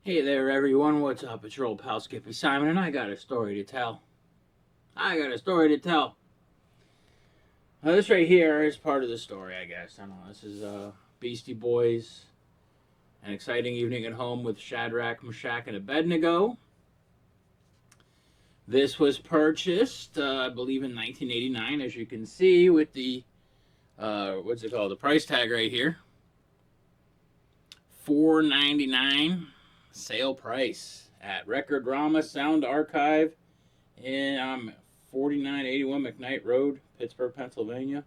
Hey there, everyone. What's up? It's your old pal Skippysimon, and I got a story to tell. I got a story to tell. This right here is part of the story, I guess. I don't know. This is Beastie Boys, An Exciting Evening at Home with Shadrach, Meshach, and Abednego. This was purchased, I believe, in 1989, as you can see, with the, what's it called? The price tag right here. $4.99 sale price at Record Rama Sound Archive in 4981 McKnight Road, Pittsburgh, Pennsylvania.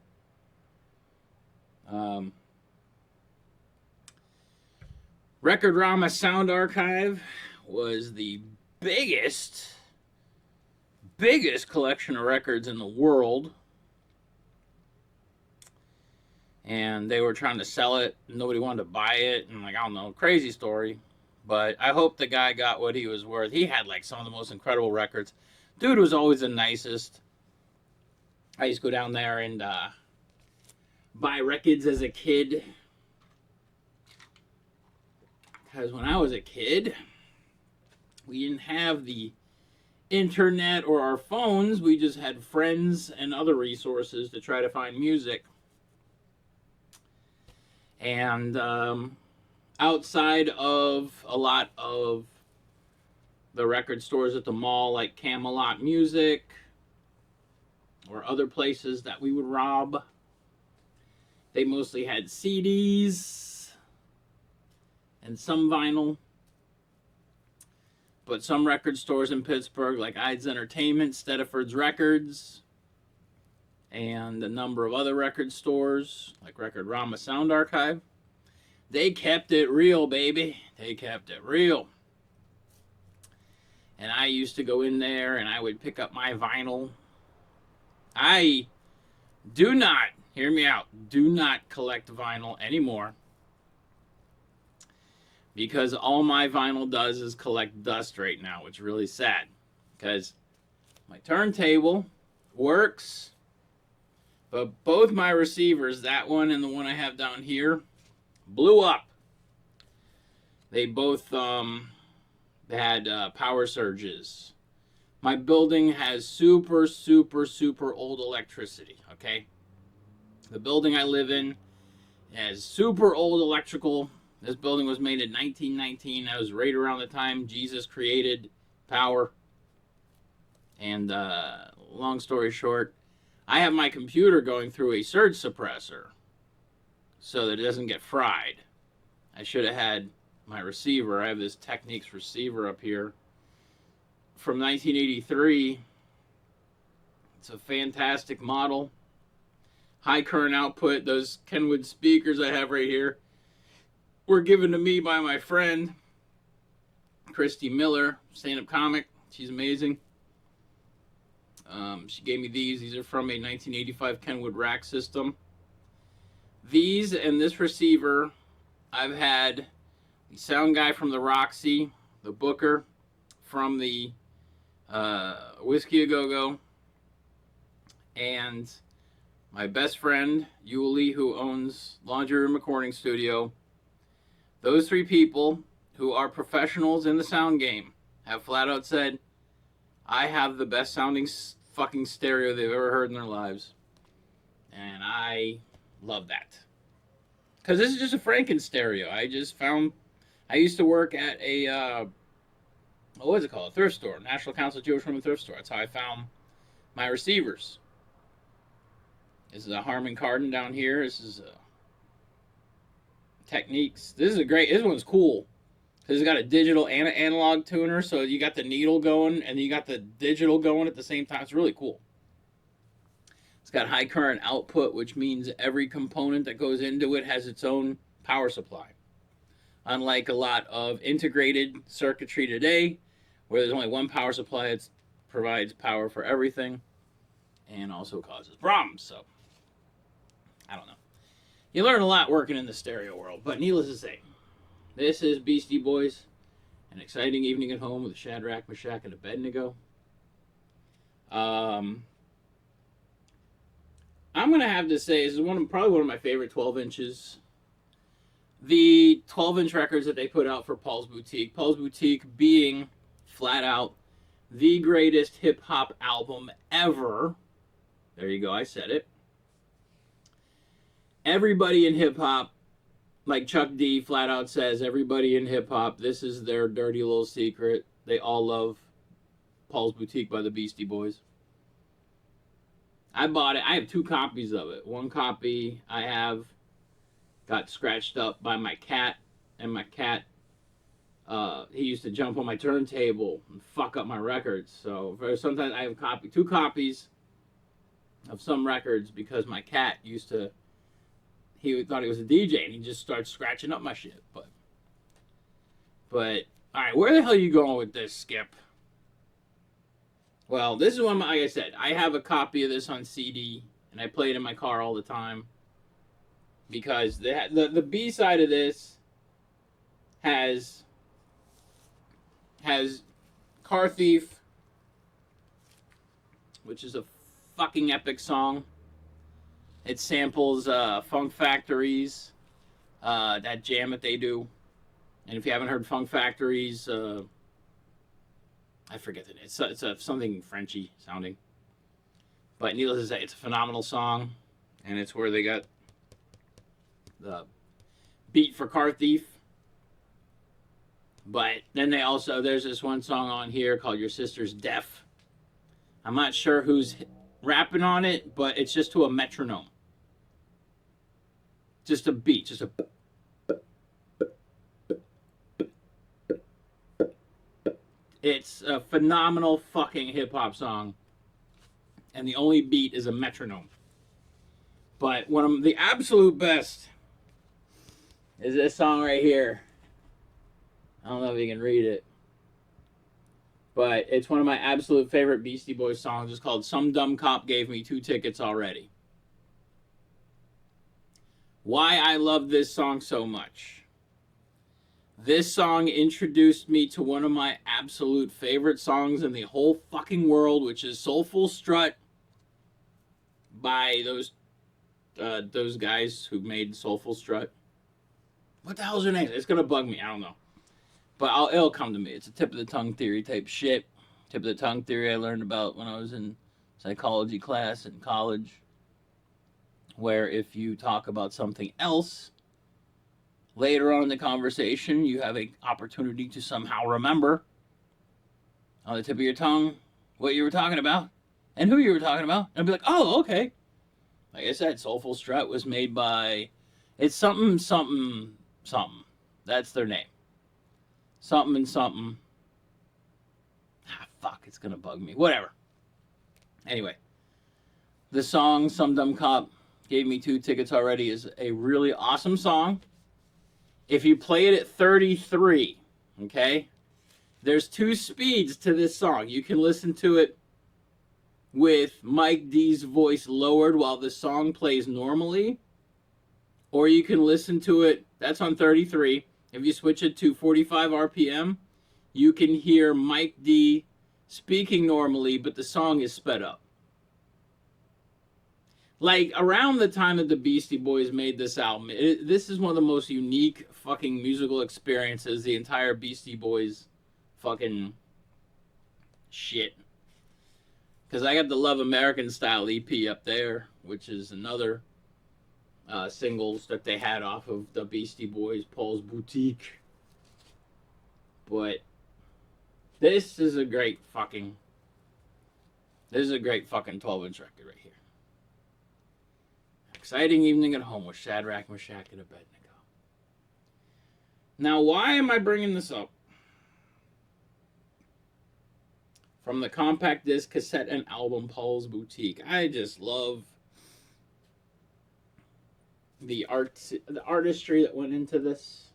Record Rama Sound Archive was the biggest collection of records in the world. And they were trying to sell it. Nobody wanted to buy it. And I don't know, crazy story. But I hope the guy got what he was worth. He had some of the most incredible records. Dude was always the nicest. I used to go down there and buy records as a kid. Because when I was a kid, we didn't have the internet or our phones. We just had friends and other resources to try to find music. And outside of a lot of the record stores at the mall, like Camelot Music or other places that we would rob, they mostly had CDs and some vinyl. But some record stores in Pittsburgh, like Ides Entertainment, Stediford's Records, and a number of other record stores, like Record Rama Sound Archive, they kept it real, baby. They kept it real. And I used to go in there and I would pick up my vinyl. I do not, hear me out, do not collect vinyl anymore. Because all my vinyl does is collect dust right now, which is really sad. Because my turntable works, but both my receivers, that one and the one I have down here, blew up. They both had power surges. My building has super old electricity, okay? The building I live in has super old electrical. This building was made in 1919. That was right around the time Jesus created power. And long story short, I have my computer going through a surge suppressor so that it doesn't get fried. I should have had my receiver. I have this Technics receiver up here from 1983. It's a fantastic model. High current output. Those Kenwood speakers I have right here were given to me by my friend Christy Miller, stand-up comic. She's amazing. She gave me these. These are from a 1985 Kenwood rack system. These and this receiver, I've had the sound guy from the Roxy, the booker from the Whiskey A Go-Go, and my best friend, Yuli, who owns Laundry Room Recording Studio. Those three people, who are professionals in the sound game, have flat out said, I have the best sounding fucking stereo they've ever heard in their lives. And I love that. Because this is just a Franken stereo. I used to work at a, what is it called? A thrift store. National Council of Jewish Women Thrift Store. That's how I found my receivers. This is a Harman Kardon down here. This is Techniques. This one's cool. Because it's got a digital and an analog tuner. So you got the needle going and you got the digital going at the same time. It's really cool. It's got high current output, which means every component that goes into it has its own power supply. Unlike a lot of integrated circuitry today, where there's only one power supply, it provides power for everything and also causes problems. So, I don't know. You learn a lot working in the stereo world, but needless to say, this is Beastie Boys, An Exciting Evening at Home with Shadrach, Meshach, and Abednego. I'm going to have to say, this is probably one of my favorite 12 inches. the 12-inch records that they put out for Paul's Boutique. Paul's Boutique being flat out the greatest hip hop album ever. There you go, I said it. Everybody in hip hop, like Chuck D flat out says, everybody in hip hop, this is their dirty little secret. They all love Paul's Boutique by the Beastie Boys. I bought it. I have 2 copies of it. One copy I have got scratched up by my cat, and my cat, he used to jump on my turntable and fuck up my records. So sometimes I have 2 copies of some records because my cat used to, he thought he was a DJ and he just started scratching up my shit. But all right, where the hell are you going with this, Skip? Well, this is one, like I said, I have a copy of this on CD, and I play it in my car all the time. Because the B side of this has Car Thief, which is a fucking epic song. It samples Funk Factory's that jam that they do. And if you haven't heard Funk Factory's, I forget the name. It's something Frenchy sounding. But needless to say, it's a phenomenal song, and it's where they got the beat for Car Thief. But then there's this one song on here called Your Sister's Deaf. I'm not sure who's rapping on it, but it's just to a metronome. Just a beat, just a... It's a phenomenal fucking hip-hop song. And the only beat is a metronome. But one of the absolute best is this song right here. I don't know if you can read it. But it's one of my absolute favorite Beastie Boys songs. It's called Some Dumb Cop Gave Me 2 Tickets Already. Why I love this song so much. This song introduced me to one of my absolute favorite songs in the whole fucking world, which is Soulful Strut by those guys who made Soulful Strut. What the hell's their name? It's gonna bug me. I don't know. But it'll come to me. It's a tip of the tongue theory type shit. Tip of the tongue theory I learned about when I was in psychology class in college, where if you talk about something else later on in the conversation, you have an opportunity to somehow remember on the tip of your tongue what you were talking about and who you were talking about, and be like, oh, okay. Like I said, Soulful Strut was made by, it's something. That's their name. Something. Fuck, it's gonna bug me. Whatever. Anyway, the song Some Dumb Cop Gave Me 2 Tickets Already is a really awesome song. If you play it at 33, okay, there's 2 speeds to this song. You can listen to it with Mike D's voice lowered while the song plays normally, or you can listen to it, that's on 33. If you switch it to 45 RPM, you can hear Mike D speaking normally, but the song is sped up. Like, around the time that the Beastie Boys made this album, this is one of the most unique fucking musical experiences, the entire Beastie Boys fucking shit. Because I got the Love American Style EP up there, which is another singles that they had off of the Beastie Boys, Paul's Boutique. But this is a great fucking 12-inch record right here. Exciting evening at home with Shadrach, Meshach, and Abednego. Now, why am I bringing this up? From the compact disc, cassette, and album Paul's Boutique, I just love the artistry that went into this.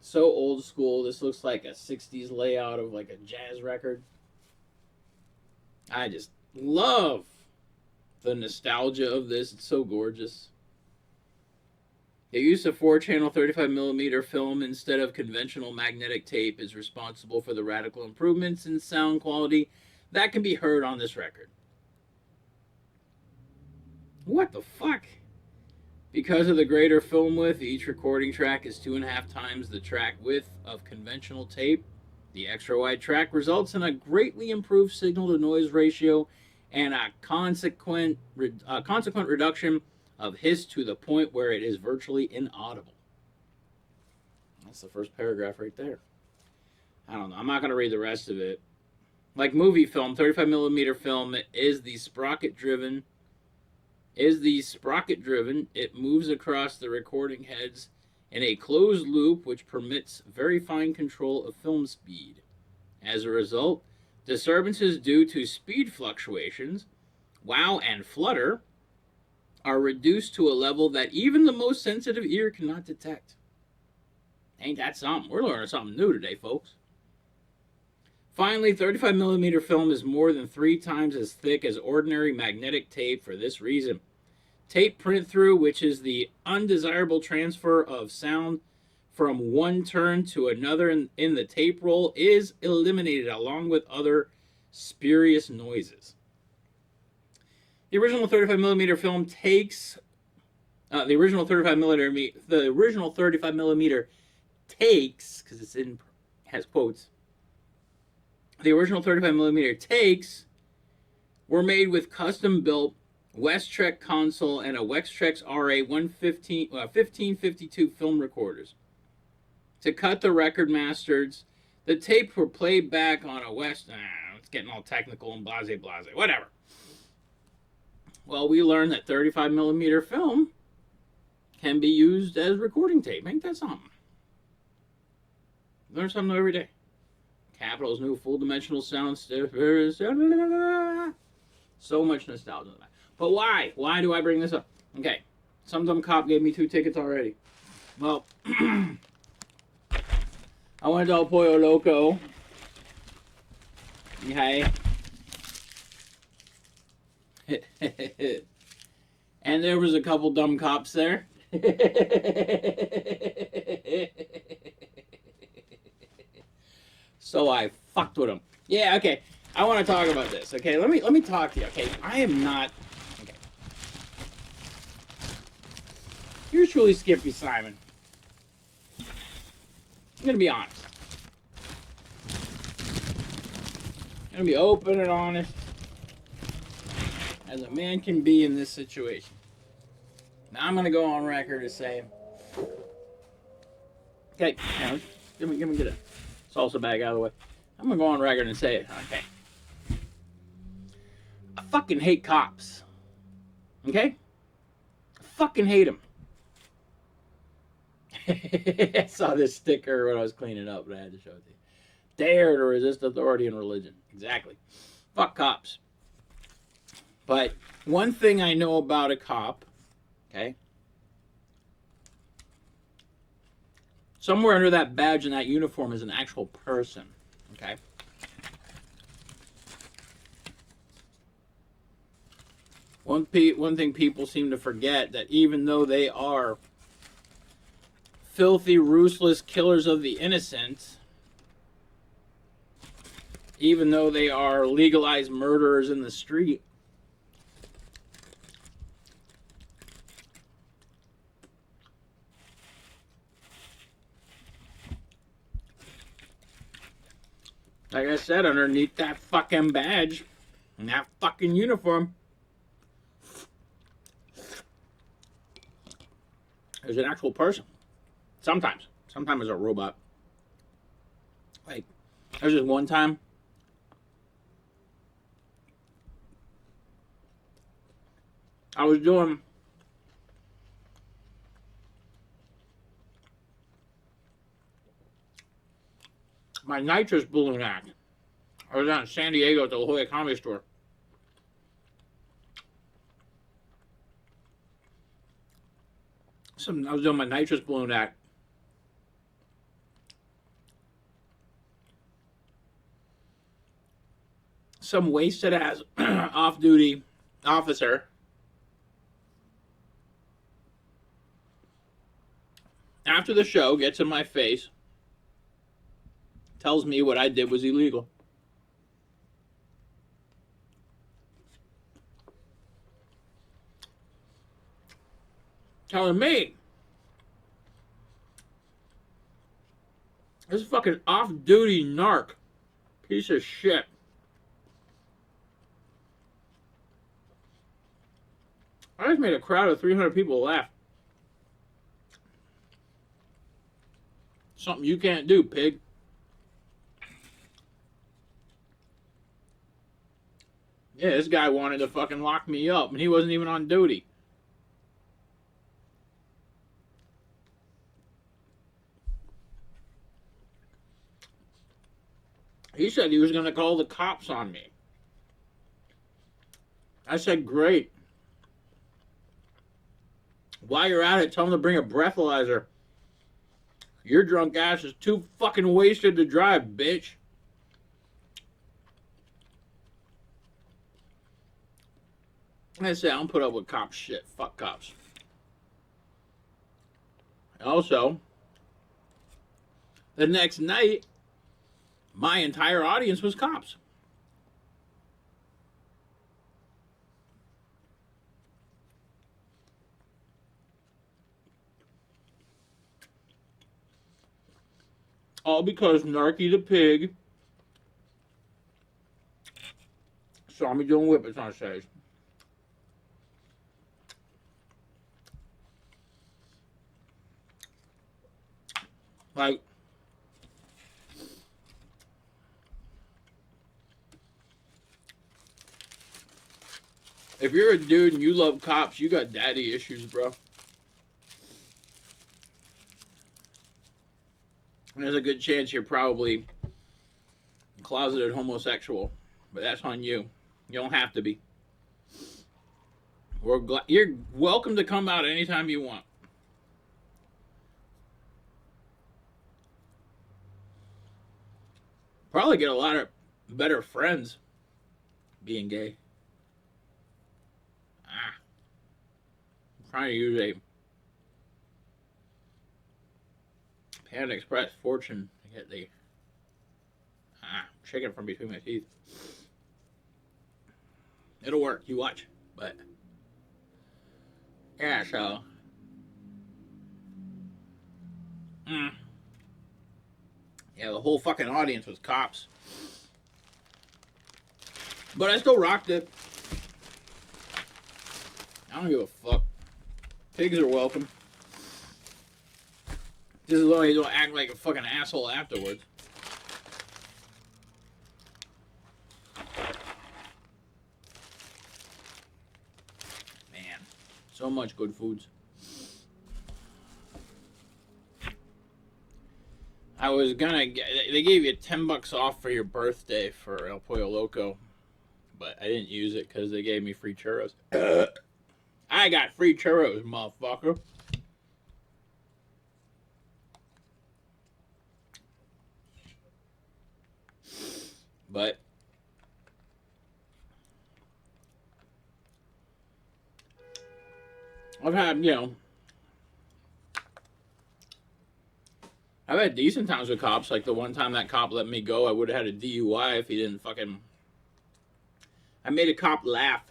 So old school. This looks like a 60s layout of like a jazz record. I just love the nostalgia of this. It's so gorgeous. The use of 4-channel 35mm film instead of conventional magnetic tape is responsible for the radical improvements in sound quality that can be heard on this record. What the fuck? Because of the greater film width, each recording track is 2.5 times the track width of conventional tape. The extra wide track results in a greatly improved signal to noise ratio and a consequent reduction of hiss to the point where it is virtually inaudible. That's the first paragraph right there. I don't know. I'm not going to read the rest of it. Like movie film, 35 millimeter film is the sprocket driven. It moves across the recording heads in a closed loop which permits very fine control of film speed. As a result, disturbances due to speed fluctuations, wow and flutter, are reduced to a level that even the most sensitive ear cannot detect. Ain't that something? We're learning something new today, folks. Finally, 35 millimeter film is more than 3 times as thick as ordinary magnetic tape for this reason. Tape print through, which is the undesirable transfer of sound from one turn to another in the tape roll, is eliminated along with other spurious noises. The original 35 millimeter film takes the original 35 millimeter takes, because it's in has quotes. The original 35 millimeter takes were made with custom built Westrex console and a Westrex RA 1552 film recorders. To cut the record masters, the tapes were played back on a it's getting all technical and blase, whatever. Well, we learned that 35 millimeter film can be used as recording tape. Ain't that something? Learn something new every day. Capitol's new full-dimensional sound so much nostalgia. But why? Why do I bring this up? Okay, some dumb cop gave me 2 tickets already. Well, I went to El Pollo Loco. Okay. And there was a couple dumb cops there. So I fucked with them. Yeah, okay. I want to talk about this. Okay, let me talk to you. Okay, I am not. Okay. Here's truly Skippy Simon. I'm gonna be honest. I'm gonna be open and honest, as a man can be in this situation. Now I'm gonna go on record as saying, okay, give me get a salsa bag out of the way. I'm gonna go on record and say it. Okay. I fucking hate cops. Okay? I fucking hate them. I saw this sticker when I was cleaning up, but I had to show it to you. Dare to resist authority and religion. Exactly. Fuck cops. But one thing I know about a cop, okay? Somewhere under that badge and that uniform is an actual person, okay? One thing people seem to forget, that even though they are filthy, ruthless killers of the innocent, even though they are legalized murderers in the street, like I said, underneath that fucking badge and that fucking uniform, there's an actual person. Sometimes it's a robot. Like, there's just one time I was doing my nitrous balloon act. I was out in San Diego at the La Jolla Comedy Store. I was doing my nitrous balloon act. Some wasted ass off-duty officer after the show gets in my face, tells me what I did was illegal. telling me this fucking off-duty narc piece of shit. I just made a crowd of 300 people laugh. Something you can't do, pig. Yeah, this guy wanted to fucking lock me up, and he wasn't even on duty. He said he was going to call the cops on me. I said, great. While you're at it, tell him to bring a breathalyzer. Your drunk ass is too fucking wasted to drive, bitch. I say, I don't put up with cop shit. Fuck cops. Also, the next night, my entire audience was cops. All because Narky the pig saw me doing whippets on stage. Like, if you're a dude and you love cops, you got daddy issues, bro. And there's a good chance you're probably closeted homosexual, but that's on you. You don't have to be. You're welcome to come out anytime you want. Probably get a lot of better friends being gay. I'm trying to use a Panda Express fortune to get the chicken from between my teeth. It'll work, you watch. But yeah, so yeah, the whole fucking audience was cops. But I still rocked it. I don't give a fuck. Pigs are welcome. Just as long as you don't act like a fucking asshole afterwards. Man, so much good foods. I was gonna get, they gave you $10 off for your birthday for El Pollo Loco, but I didn't use it because they gave me free churros. I got free churros, motherfucker. But I've had, I've had decent times with cops. Like the one time that cop let me go, I would have had a DUI if he didn't fucking... I made a cop laugh.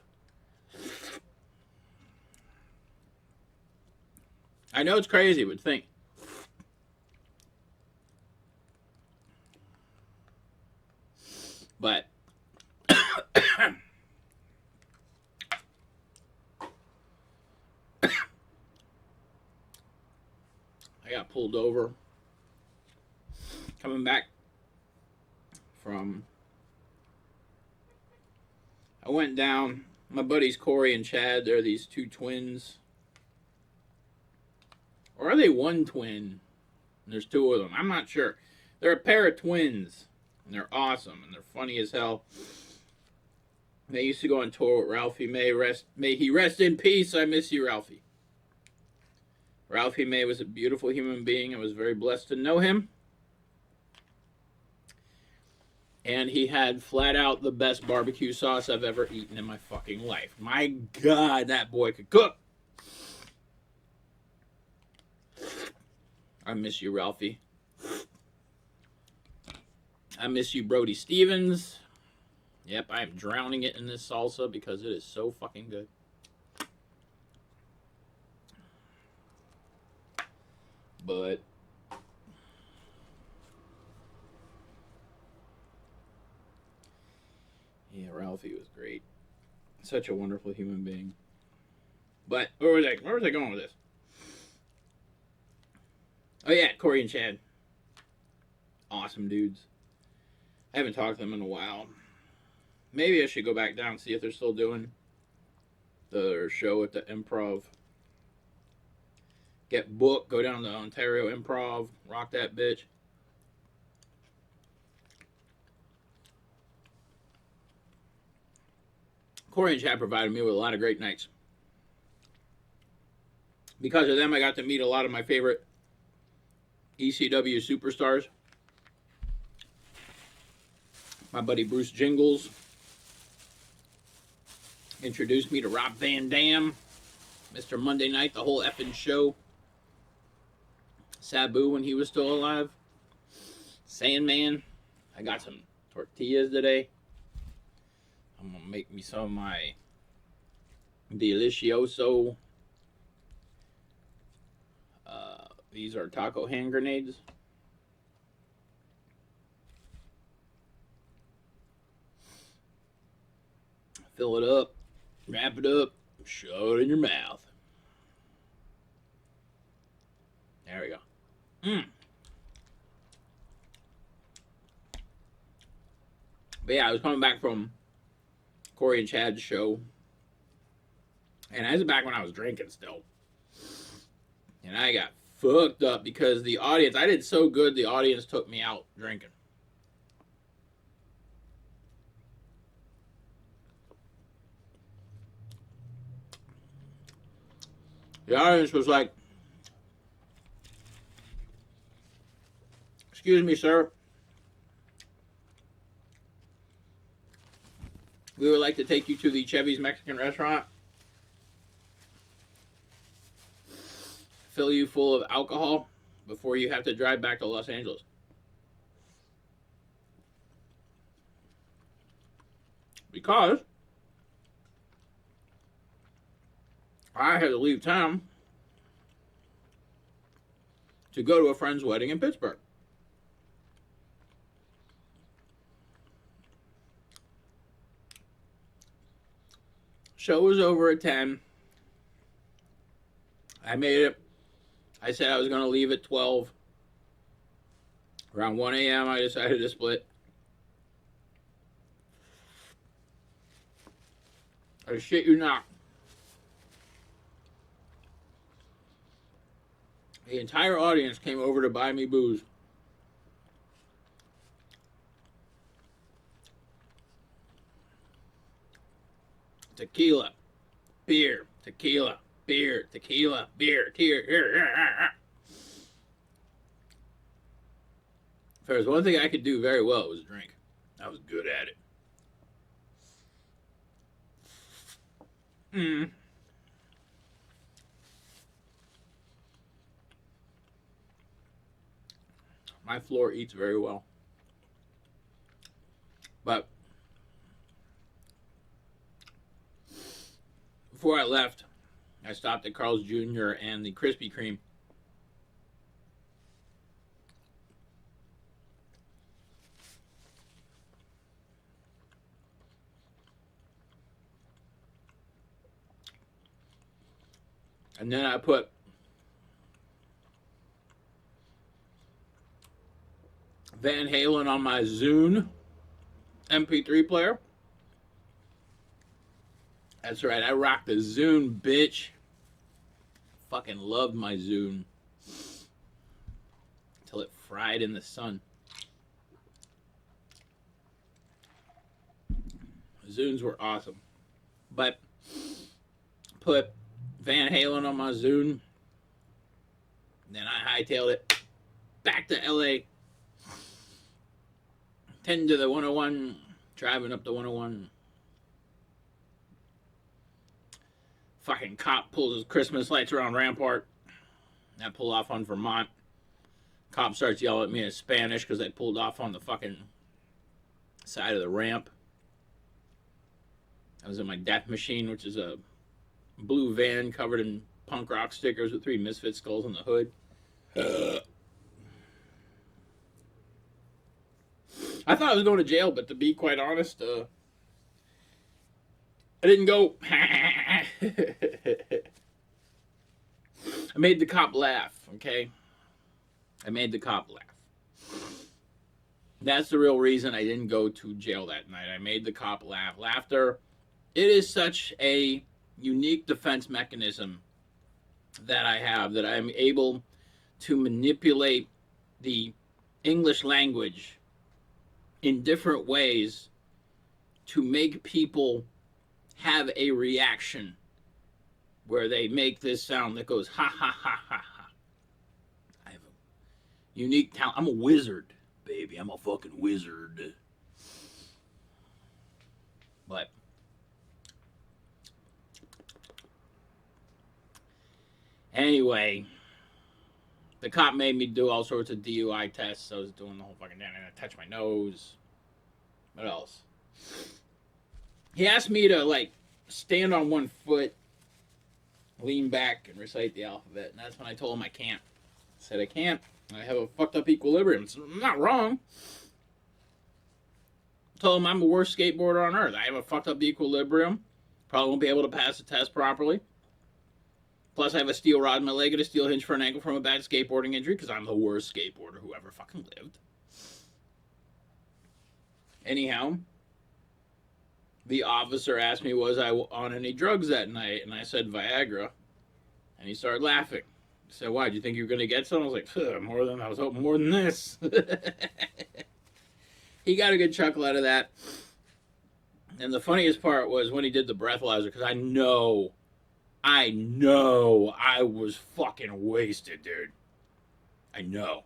I know it's crazy, but think. But I got pulled over coming back from... I went down. My buddies Corey and Chad, they're these two twins. Or are they one twin? There's two of them. I'm not sure. They're a pair of twins. And they're awesome. And they're funny as hell. They used to go on tour with Ralphie May. May he rest in peace. I miss you, Ralphie. Ralphie May was a beautiful human being. I was very blessed to know him. And he had flat out the best barbecue sauce I've ever eaten in my fucking life. My God, that boy could cook. I miss you, Ralphie. I miss you, Brody Stevens. Yep, I am drowning it in this salsa because it is so fucking good. But yeah, Ralphie was great. Such a wonderful human being. But where was I going with this? Oh yeah, Corey and Chad. Awesome dudes. I haven't talked to them in a while. Maybe I should go back down and see if they're still doing the show at the Improv. Get booked, go down to Ontario Improv, rock that bitch. Corey and Chad provided me with a lot of great nights. Because of them, I got to meet a lot of my favorite ECW superstars. My buddy Bruce Jingles introduced me to Rob Van Dam, Mr. Monday Night, the whole effing show. Sabu when he was still alive. Sandman. I got some tortillas today. I'm going to make me some of my delicioso. These are taco hand grenades. Fill it up, wrap it up, shove it in your mouth. There we go. But yeah, I was coming back from Corey and Chad's show. And I was back when I was drinking still. And I got fucked up because the audience, I did so good, the audience took me out drinking. The audience was like, "Excuse me, sir. We would like to take you to the Chevy's Mexican restaurant. Fill you full of alcohol before you have to drive back to Los Angeles." Because I had to leave town to go to a friend's wedding in Pittsburgh. Show was over at 10. I made it. I said I was going to leave at 12. Around 1 a.m. I decided to split. I shit you not. The entire audience came over to buy me booze. Tequila, beer, tequila, beer, tequila, beer, tequila. If there was one thing I could do very well, it was drink. I was good at it. My floor eats very well. But before I left, I stopped at Carl's Jr. and the Krispy Kreme. And then I put Van Halen on my Zune MP3 player. That's right, I rocked the Zune, bitch. Fucking loved my Zune. Until it fried in the sun. Zunes were awesome. But put Van Halen on my Zune. Then I hightailed it back to LA. 10 to the 101, driving up the 101. Fucking cop pulls his Christmas lights around Rampart. I pull off on Vermont. Cop starts yelling at me in Spanish because I pulled off on the fucking side of the ramp. I was in my Death Machine, which is a blue van covered in punk rock stickers with 3 Misfit skulls on the hood. I thought I was going to jail, but to be quite honest, I didn't go. I made the cop laugh, okay? I made the cop laugh. That's the real reason I didn't go to jail that night. I made the cop laugh. Laughter, it is such a unique defense mechanism that I have, that I'm able to manipulate the English language in different ways to make people have a reaction where they make this sound that goes ha ha ha ha ha. I have a unique talent. I'm a wizard, baby. I'm a fucking wizard. But anyway, the cop made me do all sorts of DUI tests. I was doing the whole fucking thing. I touched my nose. What else? He asked me to, like, stand on one foot, lean back, and recite the alphabet. And that's when I told him I can't. I said I can't. I have a fucked up equilibrium. So I'm not wrong. I told him I'm the worst skateboarder on earth. I have a fucked up equilibrium. Probably won't be able to pass the test properly. Plus, I have a steel rod in my leg and a steel hinge for an ankle from a bad skateboarding injury because I'm the worst skateboarder who ever fucking lived. Anyhow, the officer asked me, was I on any drugs that night? And I said, Viagra. And he started laughing. He said, why, do you think you were going to get some? I was like, I was hoping more than this. He got a good chuckle out of that. And the funniest part was when he did the breathalyzer, because I know I was fucking wasted, dude. I know.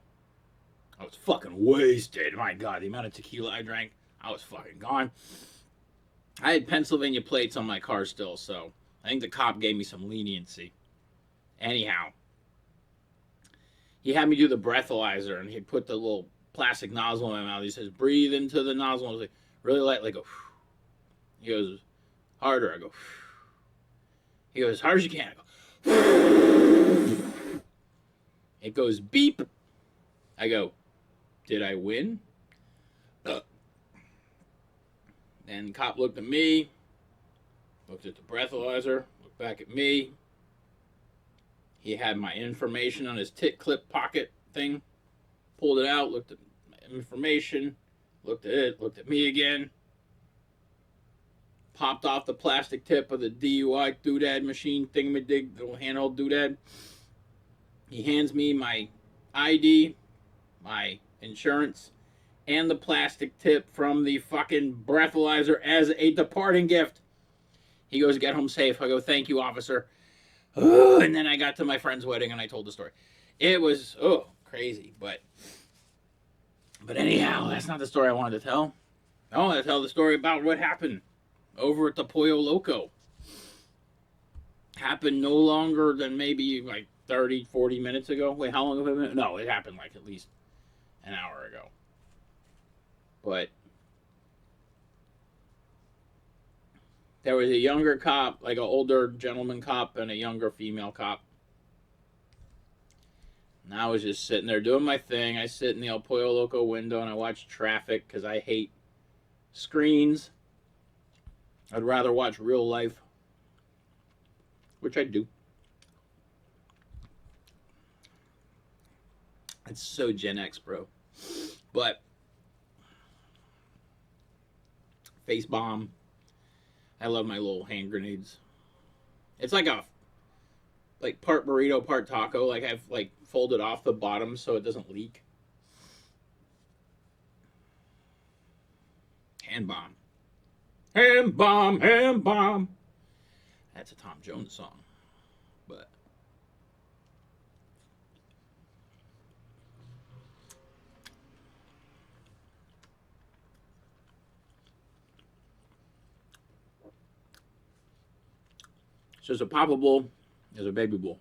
I was fucking wasted. My God, the amount of tequila I drank, I was fucking gone. I had Pennsylvania plates on my car still, so I think the cop gave me some leniency. Anyhow, he had me do the breathalyzer, and he put the little plastic nozzle in my mouth. He says, breathe into the nozzle. I was like, really light, like, go. He goes, harder. I go, he goes, as hard as you can. I go, it goes beep. I go, did I win? And the cop looked at me, looked at the breathalyzer, looked back at me. He had my information on his tit clip pocket thing, pulled it out, looked at my information, looked at it, looked at me again, popped off the plastic tip of the DUI doodad machine thingamadig, the little handheld doodad. He hands me my ID, my insurance, and the plastic tip from the fucking breathalyzer as a departing gift. He goes, get home safe. I go, thank you, officer. And then I got to my friend's wedding and I told the story. It was, crazy. But anyhow, that's not the story I wanted to tell. I wanted to tell the story about what happened over at the Pollo Loco. Happened no longer than maybe like 30, 40 minutes ago. Wait, how long have it been? No, it happened like at least an hour ago. But there was a younger cop, like an older gentleman cop and a younger female cop. And I was just sitting there doing my thing. I sit in the El Pollo Loco window and I watch traffic because I hate screens. I'd rather watch real life, which I do. It's so Gen X, bro. But face bomb. I love my little hand grenades. It's like part burrito, part taco. Like I've like folded off the bottom so it doesn't leak. Hand bomb. Hand bomb, hand bomb. That's a Tom Jones song. But so there's a papa bull, there's a baby bull.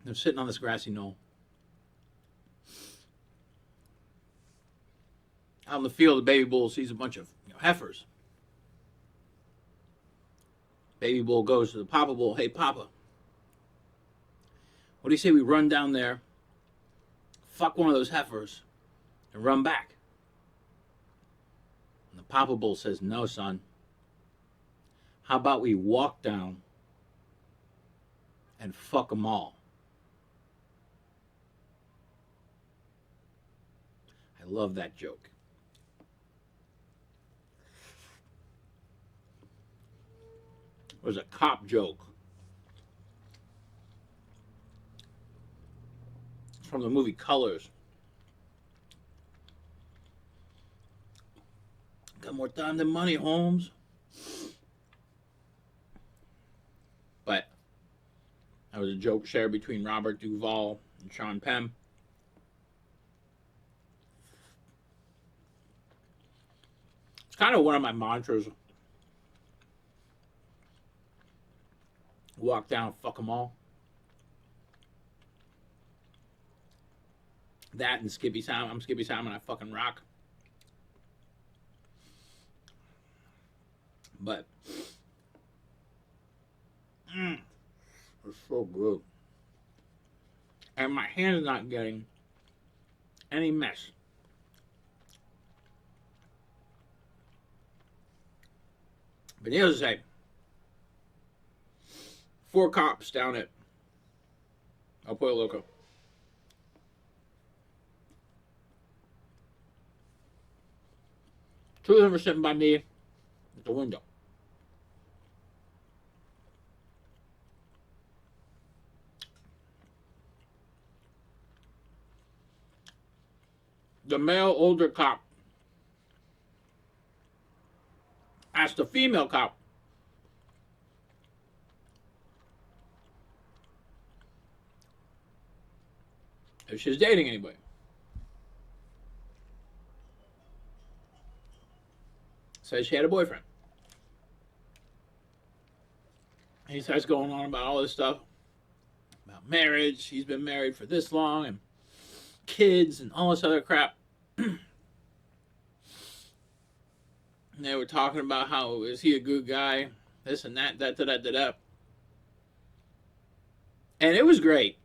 They're sitting on this grassy knoll. Out in the field, the baby bull sees a bunch of heifers. Baby bull goes to the papa bull, hey papa, What do you say we run down there, fuck one of those heifers, and run back? And the Papa Bull says, no, son. How about we walk down and fuck them all? I love that joke. It was a cop joke. It's from the movie Colors. Got more time than money, Holmes. But that was a joke shared between Robert Duvall and Sean Penn. It's kind of one of my mantras. Walk down, fuck them all. That and Skippy Simon. I'm Skippy Simon. I fucking rock. But it's so good. And my hand's not getting any mess. But needless to say, 4 cops down at El Pollo Loco. Two of them were sitting by me at the window. The male older cop asked the female cop if she's dating anybody. Says she had a boyfriend. He starts going on about all this stuff. About marriage. He's been married for this long. And kids and all this other crap. And they were talking about how is he a good guy. This and that. And it was great.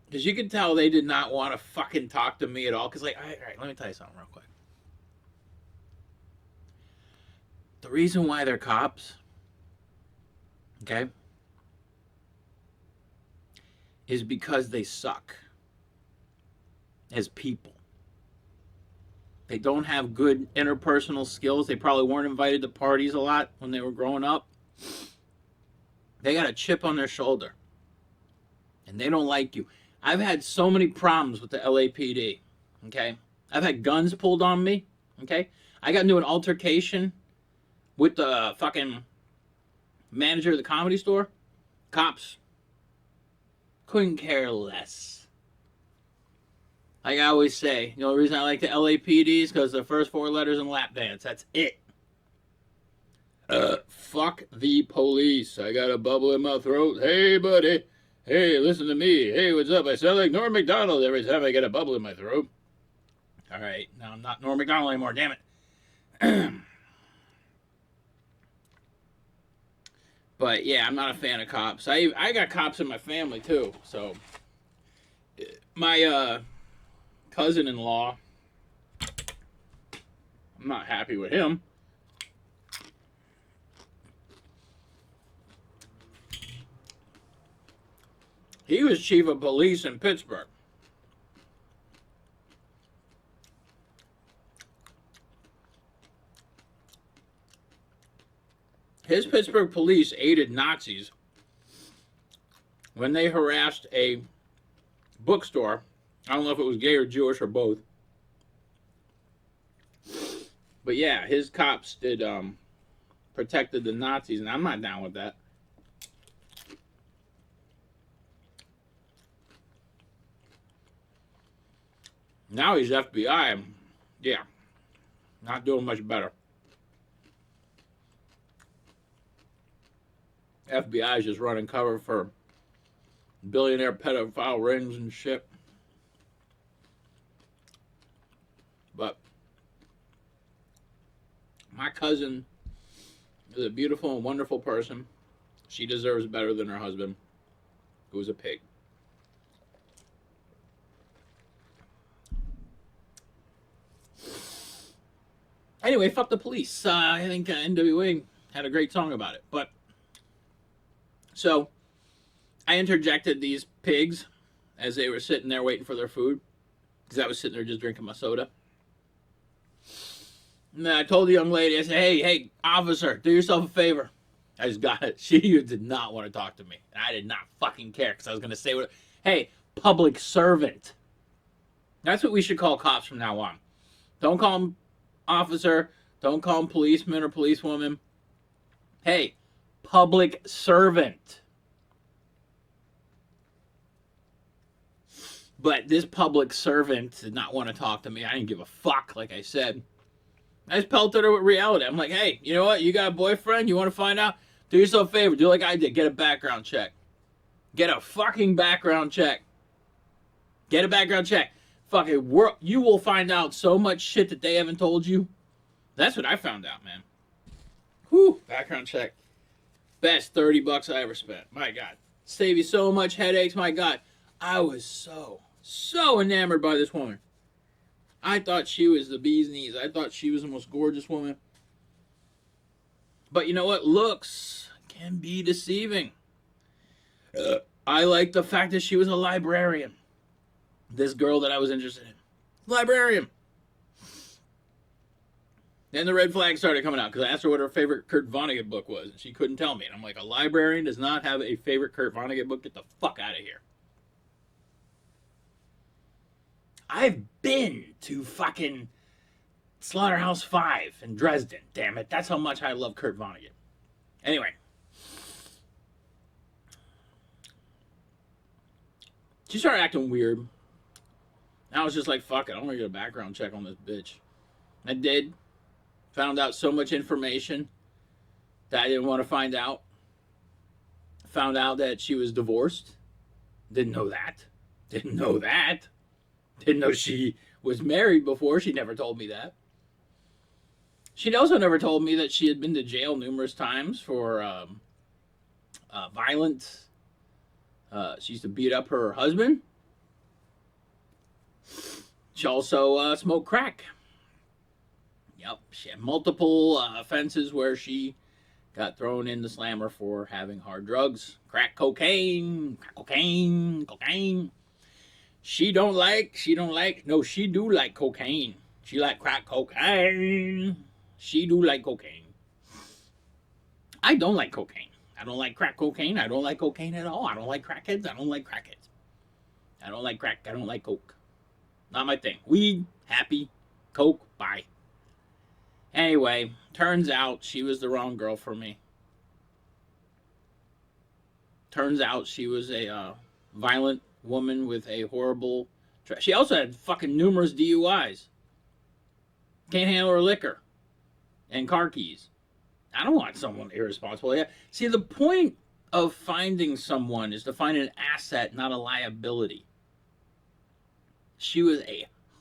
Because you could tell they did not want to fucking talk to me at all. Because like, all right, let me tell you something real quick. The reason why they're cops, okay, is because they suck as people. They don't have good interpersonal skills. They probably weren't invited to parties a lot when they were growing up. They got a chip on their shoulder. And they don't like you. I've had so many problems with the LAPD, okay? I've had guns pulled on me, okay? I got into an altercation with the fucking manager of the Comedy Store. Cops couldn't care less. Like I always say, the only reason I like the LAPD is because the first 4 letters in lap dance. That's it. Fuck the police. I got a bubble in my throat. Hey, buddy. Hey, listen to me. Hey, what's up? I sound like Norm Macdonald every time I get a bubble in my throat. All right, now I'm not Norm Macdonald anymore, damn it. But yeah, I'm not a fan of cops. I got cops in my family too. So my cousin-in-law, I'm not happy with him. He was chief of police in Pittsburgh. His Pittsburgh police aided Nazis when they harassed a bookstore. I don't know if it was gay or Jewish or both. But yeah, his cops did protected the Nazis, and I'm not down with that. Now he's FBI. Yeah, not doing much better. FBI is just running cover for billionaire pedophile rings and shit. But my cousin is a beautiful and wonderful person. She deserves better than her husband, who was a pig. Anyway, fuck the police. I think NWA had a great song about it. But so I interjected these pigs as they were sitting there waiting for their food because I was sitting there just drinking my soda. And then I told the young lady, I said, hey, officer, do yourself a favor. I just got it. She did not want to talk to me. And I did not fucking care because I was going to say, hey, public servant. That's what we should call cops from now on. Don't call them officer. Don't call them policeman or policewoman. Hey, public servant. But this public servant did not want to talk to me. I didn't give a fuck, like I said. I just pelted her with reality. I'm like, hey, you know what? You got a boyfriend? You want to find out? Do yourself a favor. Do like I did. Get a background check. Get a fucking background check. Get a background check. Fucking world. You will find out so much shit that they haven't told you. That's what I found out, man. Whew. Background check. Best $30 I ever spent. My God. Save you so much headaches. My God. I was so enamored by this woman. I thought she was the bee's knees. I thought she was the most gorgeous woman. But you know what? Looks can be deceiving. I like the fact that she was a librarian. This girl that I was interested in. Librarian. Then the red flag started coming out because I asked her what her favorite Kurt Vonnegut book was. And she couldn't tell me. And I'm like, a librarian does not have a favorite Kurt Vonnegut book? Get the fuck out of here. I've been to fucking Slaughterhouse 5 in Dresden. Damn it. That's how much I love Kurt Vonnegut. Anyway. She started acting weird. I was just like, fuck it. I'm going to get a background check on this bitch. I did. Found out so much information that I didn't want to find out. Found out that she was divorced. Didn't know that. Didn't know that. Didn't know she was married before. She never told me that. She'd also never told me that she had been to jail numerous times for violence. She used to beat up her husband. She also smoked crack. Yep, she had multiple offenses where she got thrown in the slammer for having hard drugs. Crack cocaine. She do like cocaine. She like crack cocaine. She do like cocaine. I don't like cocaine. I don't like crack cocaine. I don't like cocaine at all. I don't like crackheads. I don't like crackheads. I don't like crack. I don't like coke. Not my thing. Weed, happy, coke, bye. Anyway, turns out she was the wrong girl for me. Turns out she was a violent woman with a horrible... She also had fucking numerous DUIs. Can't handle her liquor. And car keys. I don't want someone irresponsible. Yeah. See, the point of finding someone is to find an asset, not a liability. She was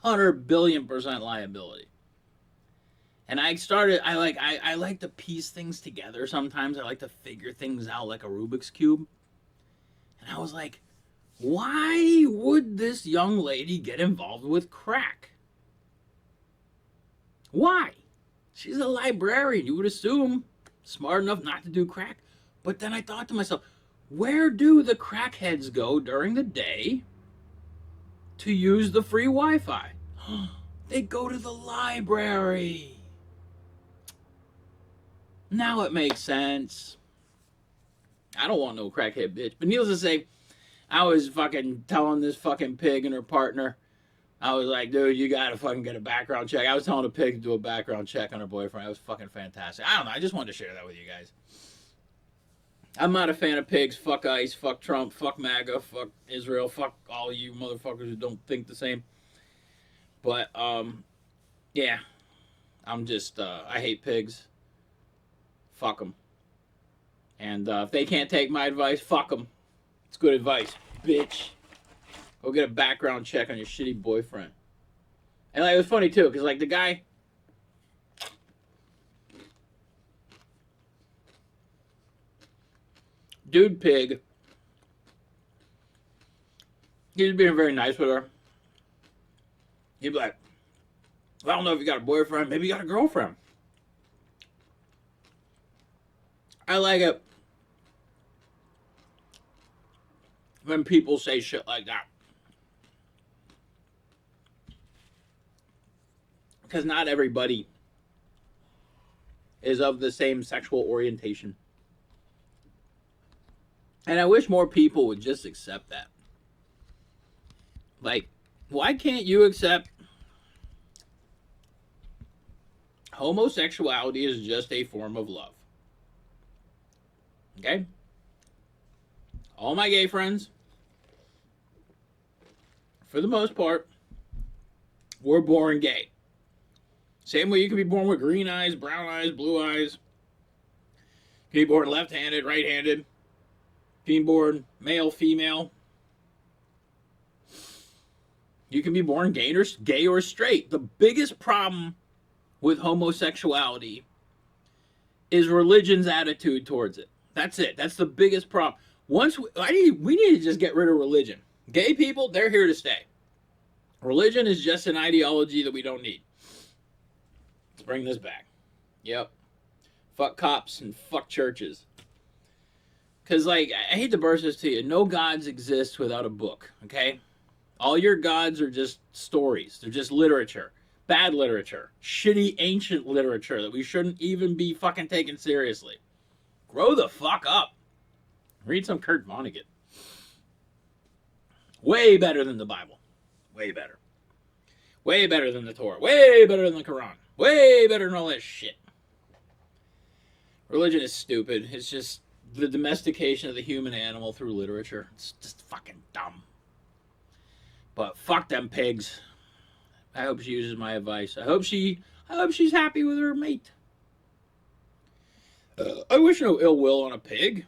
100 billion% liability. And I like to piece things together sometimes. I like to figure things out like a Rubik's Cube. And I was like, why would this young lady get involved with crack? Why? She's a librarian. You would assume smart enough not to do crack. But then I thought to myself, where do the crackheads go during the day to use the free Wi-Fi? They go to the library. Now it makes sense. I don't want no crackhead bitch. But needless to say, I was fucking telling this fucking pig and her partner, I was like, dude, you gotta fucking get a background check. I was telling the pig to do a background check on her boyfriend. It was fucking fantastic. I don't know. I just wanted to share that with you guys. I'm not a fan of pigs. Fuck ICE. Fuck Trump. Fuck MAGA. Fuck Israel. Fuck all you motherfuckers who don't think the same. But, yeah. I'm just, I hate pigs. Fuck them. And if they can't take my advice, fuck them. It's good advice, bitch. Go get a background check on your shitty boyfriend. And like, it was funny too, because like the guy, dude pig, he was being very nice with her. He'd be like, I don't know if you got a boyfriend. Maybe you got a girlfriend. I like it when people say shit like that. Because not everybody is of the same sexual orientation. And I wish more people would just accept that. Like, why can't you accept homosexuality is just a form of love? Okay? All my gay friends, for the most part, were born gay. Same way you can be born with green eyes, brown eyes, blue eyes. You can be born left-handed, right-handed. Being born male, female. You can be born gay or straight. The biggest problem with homosexuality is religion's attitude towards it. That's it. That's the biggest problem. We need to just get rid of religion. Gay people, they're here to stay. Religion is just an ideology that we don't need. Let's bring this back. Yep. Fuck cops and fuck churches. Because, like, I hate to burst this to you. No gods exist without a book, okay? All your gods are just stories. They're just literature. Bad literature. Shitty ancient literature that we shouldn't even be fucking taken seriously. Grow the fuck up. Read some Kurt Vonnegut. Way better than the Bible. Way better. Way better than the Torah. Way better than the Quran. Way better than all that shit. Religion is stupid. It's just the domestication of the human animal through literature. It's just fucking dumb. But fuck them pigs. I hope she uses my advice. I hope she's happy with her mate. I wish no ill will on a pig.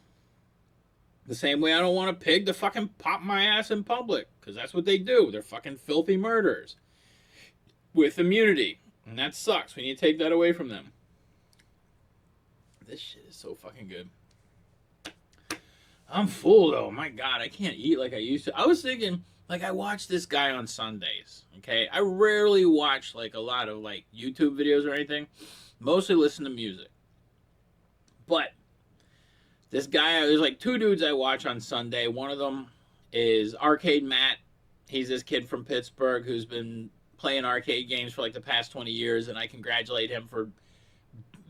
The same way I don't want a pig to fucking pop my ass in public. Because that's what they do. They're fucking filthy murderers. With immunity. And that sucks. We need to take that away from them. This shit is so fucking good. I'm full though. My God, I can't eat like I used to. I was thinking, like, I watch this guy on Sundays. Okay, I rarely watch like a lot of like YouTube videos or anything. Mostly listen to music. But this guy, there's like two dudes I watch on Sunday. One of them is Arcade Matt. He's this kid from Pittsburgh who's been playing arcade games for like the past 20 years, and I congratulate him for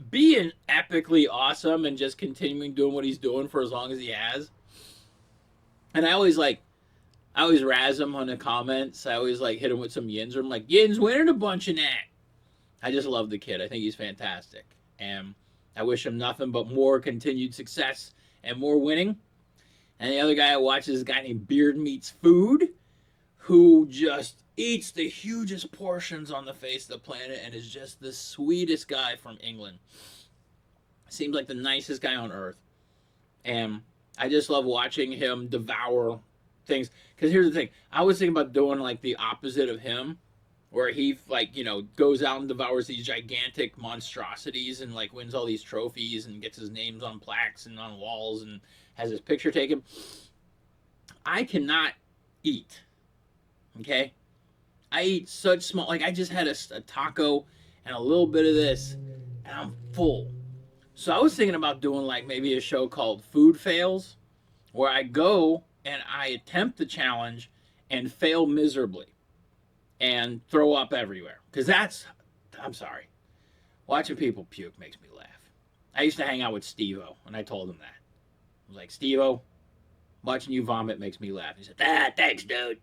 being epically awesome and just continuing doing what he's doing for as long as he has. And I always razz him on the comments. I always like hit him with some yins. Or I'm like, yins winning a bunch of that. I just love the kid. I think he's fantastic. And I wish him nothing but more continued success and more winning. And the other guy I watch is a guy named Beard Meats Food, who just eats the hugest portions on the face of the planet and is just the sweetest guy from England. Seems like the nicest guy on earth. And I just love watching him devour things. Because here's the thing. I was thinking about doing like the opposite of him. Where he, like, you know, goes out and devours these gigantic monstrosities and, like, wins all these trophies and gets his names on plaques and on walls and has his picture taken. I cannot eat. Okay? I eat such small... Like, I just had a taco and a little bit of this, and I'm full. So I was thinking about doing, like, maybe a show called Food Fails, where I go and I attempt the challenge and fail miserably. And throw up everywhere. Because that's, I'm sorry, watching people puke makes me laugh. I used to hang out with Steve-O, and I told him that. I was like, Steve-O, watching you vomit makes me laugh. He said, thanks, dude.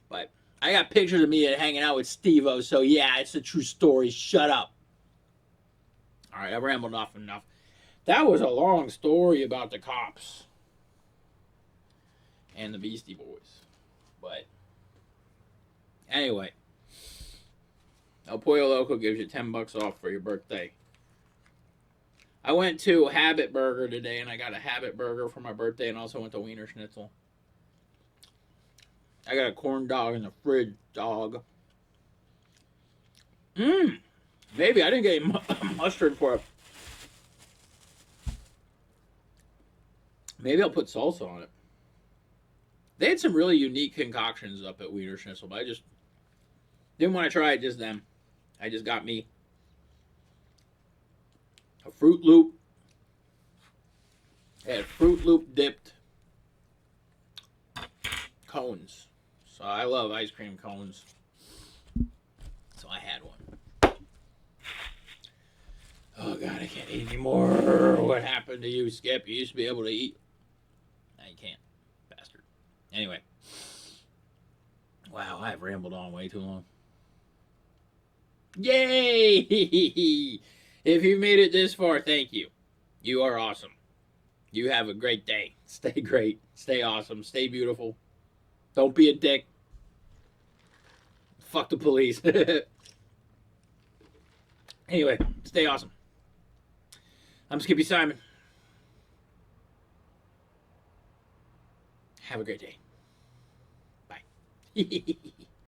But I got pictures of me hanging out with Steve-O, so yeah, it's a true story. Shut up. All right, I rambled off enough. That was a long story about the cops and the Beastie Boys. But anyway, El Pollo Loco gives you $10 off for your birthday. I went to Habit Burger today, and I got a Habit Burger for my birthday, and also went to Wiener Schnitzel. I got a corn dog in the fridge, dog. Maybe I didn't get any mustard for it. Maybe I'll put salsa on it. They had some really unique concoctions up at Wiener Schnitzel, but Didn't want to try it just then. I just got me a Fruit Loop. I had Fruit Loop dipped cones. So I love ice cream cones. So I had one. Oh God, I can't eat anymore. What happened to you, Skip? You used to be able to eat. Now you can't, bastard. Anyway. Wow, I've rambled on way too long. Yay! If you made it this far, thank you. You are awesome. You have a great day. Stay great. Stay awesome. Stay beautiful. Don't be a dick. Fuck the police. Anyway, stay awesome. I'm Skippy Simon. Have a great day. Bye.